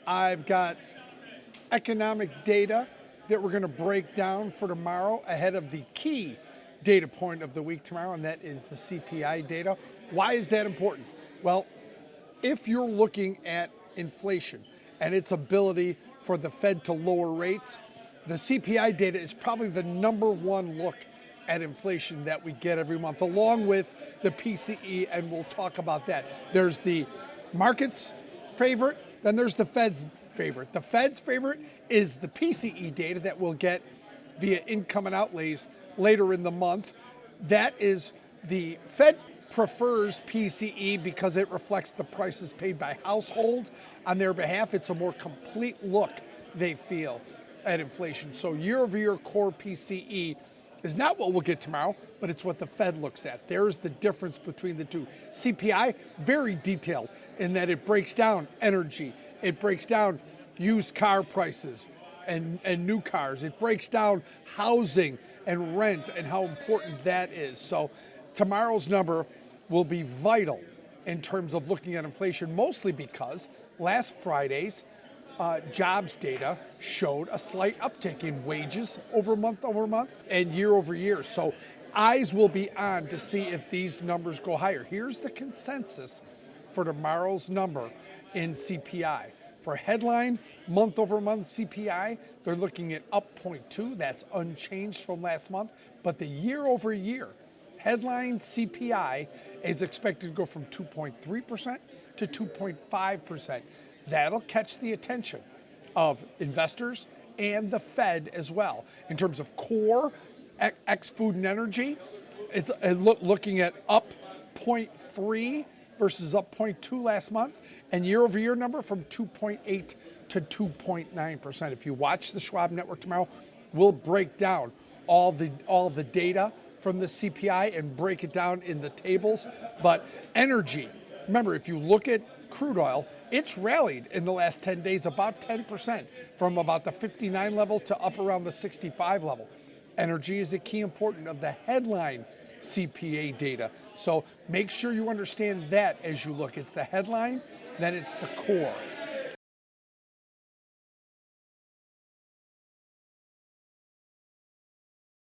I've got economic data that we're going to break down for tomorrow ahead of the key data point of the week tomorrow, and that is the CPI data. Why is that important? Well, if you're looking at inflation and its ability for the Fed to lower rates, the CPI data is probably the number one look at inflation that we get every month, along with the PCE, and we'll talk about that. There's the market's favorite, then there's the Fed's favorite. The Fed's favorite is the PCE data that we'll get via income and outlays later in the month. That is, the Fed prefers PCE because it reflects the prices paid by household on their behalf. It's a more complete look, they feel, at inflation. So year-over-year core PCE is not what we'll get tomorrow, but it's what the Fed looks at. There's the difference between the two. CPI, very detailed in that it breaks down energy, it breaks down used car prices and new cars, it breaks down housing and rent and how important that is. So tomorrow's number will be vital in terms of looking at inflation, mostly because last Friday's jobs data showed a slight uptick in wages month over month and year over year. So eyes will be on to see if these numbers go higher. Here's the consensus for tomorrow's number in CPI. For headline month over month CPI, they're looking at up 0.2. That's unchanged from last month. But the year over year headline CPI is expected to go from 2.3% to 2.5%. That'll catch the attention of investors and the Fed as well. In terms of core, ex food and energy, it's looking at up 0.3 versus up 0.2 last month, and year-over-year number from 2.8 to 2.9%. If you watch the Schwab Network tomorrow, we'll break down all the data from the CPI and break it down in the tables. But energy, remember, if you look at crude oil, it's rallied in the last 10 days about 10%, from about the 59 level to up around the 65 level. Energy is a key important of the headline CPI data. So make sure you understand that as you look. It's the headline, then it's the core.